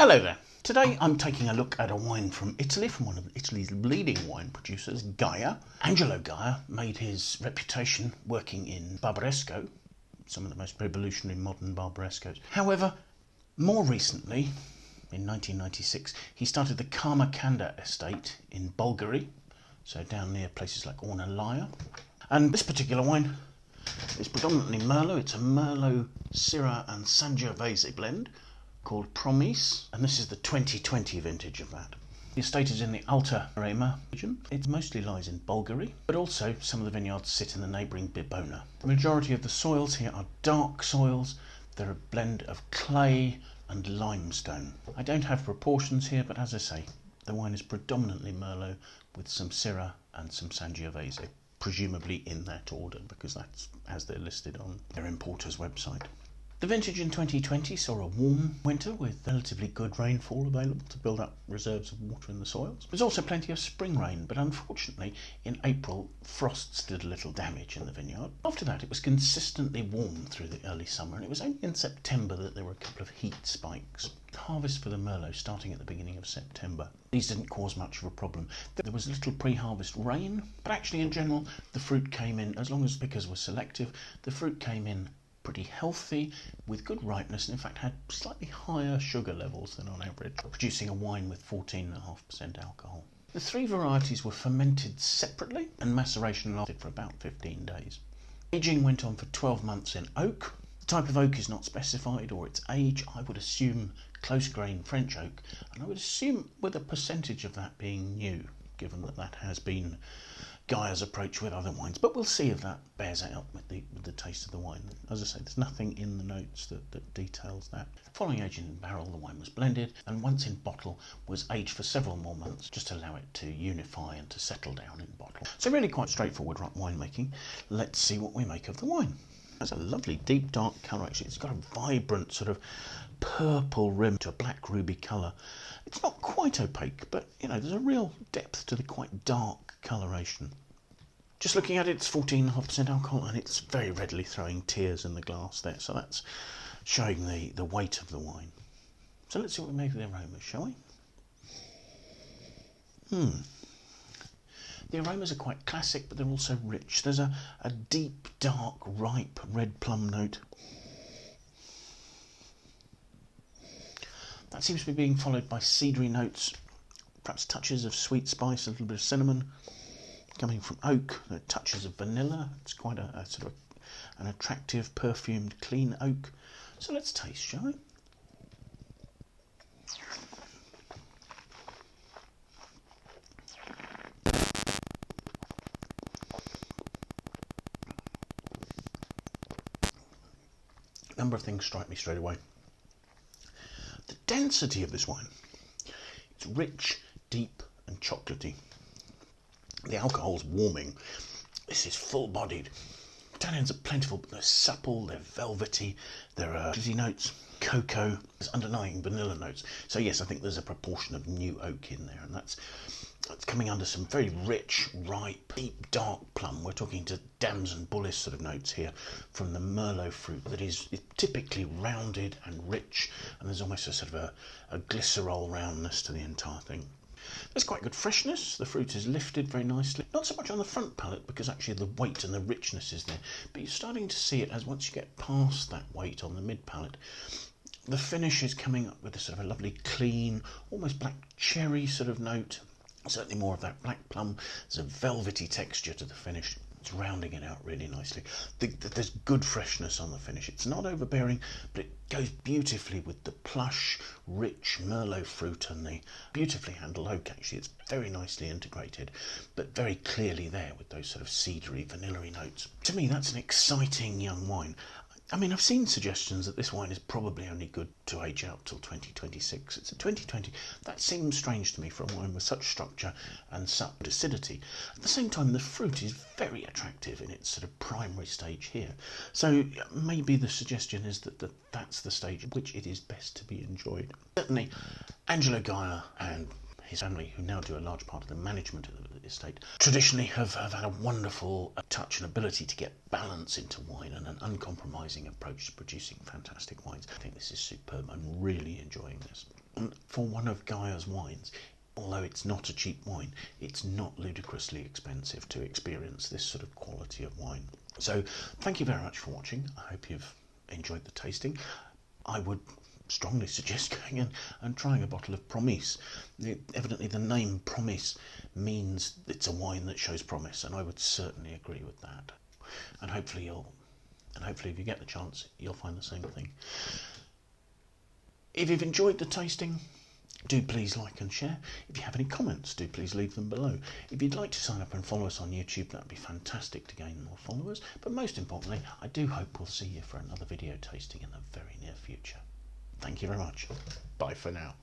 Hello there. Today I'm taking a look at a wine from Italy, from one of Italy's leading wine producers, Gaja. Angelo Gaja made his reputation working in Barbaresco, some of the most revolutionary modern Barbarescos. However, more recently, in 1996, he started the Karmakanda estate in Bulgaria, so down near places like Ornellaia. And this particular wine is predominantly Merlot. It's a Merlot Syrah and Sangiovese blend called Promis, and this is the 2020 vintage of that. The estate is in the Alta Rema region. It mostly lies in Bulgaria, but also some of the vineyards sit in the neighbouring Bibona. The majority of the soils here are dark soils. They're a blend of clay and limestone. I don't have proportions here, but as I say, the wine is predominantly Merlot with some Syrah and some Sangiovese, presumably in that order because that's as they're listed on their importer's website. The vintage in 2020 saw a warm winter with relatively good rainfall available to build up reserves of water in the soils. There's also plenty of spring rain, but unfortunately in April frosts did a little damage in the vineyard. After that it was consistently warm through the early summer, and it was only in September that there were a couple of heat spikes. Harvest for the Merlot starting at the beginning of September. These didn't cause much of a problem. There was little pre-harvest rain, but actually in general the fruit came in, as long as pickers were selective, the fruit came in pretty healthy, with good ripeness, and in fact had slightly higher sugar levels than on average, producing a wine with 14.5% alcohol. The three varieties were fermented separately, and maceration lasted for about 15 days. Aging went on for 12 months in oak. The type of oak is not specified, or its age. I would assume close grain French oak, and I would assume with a percentage of that being new, given that that has been Gaja's approach with other wines, but we'll see if that bears out with the taste of the wine. As I say, there's nothing in the notes that details that. Following aging in barrel, the wine was blended, and once in bottle was aged for several more months just to allow it to unify and to settle down in bottle. So really quite straightforward winemaking. Let's see what we make of the wine. It's a lovely deep dark colour actually. It's got a vibrant sort of purple rim to a black ruby colour. It's not quite opaque, but you know, there's a real depth to the quite dark coloration. Just looking at it, it's 14.5% alcohol, and it's very readily throwing tears in the glass there, so that's showing the weight of the wine. So let's see what we make of the aromas, shall we? The aromas are quite classic, but they're also rich. There's a deep, dark, ripe red plum note. That seems to be being followed by cedary notes, perhaps touches of sweet spice, a little bit of cinnamon. Coming from oak, touches of vanilla. It's quite a sort of an attractive, perfumed, clean oak. So let's taste, shall we? A number of things strike me straight away. The density of this wine. It's rich, deep, and chocolatey. The alcohol's warming. This is full-bodied. Tannins are plentiful, but they're supple, they're velvety, there are fizzy notes, cocoa, there's underlying vanilla notes. So yes, I think there's a proportion of new oak in there, and that's coming under some very rich, ripe, deep, dark plum. We're talking to damson bullis sort of notes here from the Merlot fruit that is typically rounded and rich, and there's almost a sort of a glycerol roundness to the entire thing. There's quite good freshness. The fruit is lifted very nicely. Not so much on the front palate because actually the weight and the richness is there, but you're starting to see it as once you get past that weight on the mid palate. The finish is coming up with a sort of a lovely clean, almost black cherry sort of note. Certainly more of that black plum. There's a velvety texture to the finish. It's rounding it out really nicely. There's good freshness on the finish. It's not overbearing, but it goes beautifully with the plush, rich Merlot fruit and the beautifully handled oak. Actually, it's very nicely integrated, but very clearly there with those sort of cedary, vanilla-y notes. To me, that's an exciting young wine. I mean, I've seen suggestions that this wine is probably only good to age out till 2026. It's a 2020. That seems strange to me for a wine with such structure and such acidity. At the same time, the fruit is very attractive in its sort of primary stage here. So maybe the suggestion is that that's the stage at which it is best to be enjoyed. Certainly, Angelo Gaja and his family, who now do a large part of the management of the estate, traditionally have had a wonderful touch and ability to get balance into wine and an uncompromising approach to producing fantastic wines. I think this is superb. I'm really enjoying this. And for one of Gaja's wines, although it's not a cheap wine, it's not ludicrously expensive to experience this sort of quality of wine. So thank you very much for watching. I hope you've enjoyed the tasting. I would strongly suggest going in and trying a bottle of Promis. Evidently the name Promis means it's a wine that shows promise, and I would certainly agree with that. And hopefully if you get the chance, you'll find the same thing. If you've enjoyed the tasting, do please like and share. If you have any comments, do please leave them below. If you'd like to sign up and follow us on YouTube, that would be fantastic to gain more followers. But most importantly, I do hope we'll see you for another video tasting in the very near future. Thank you very much. Bye for now.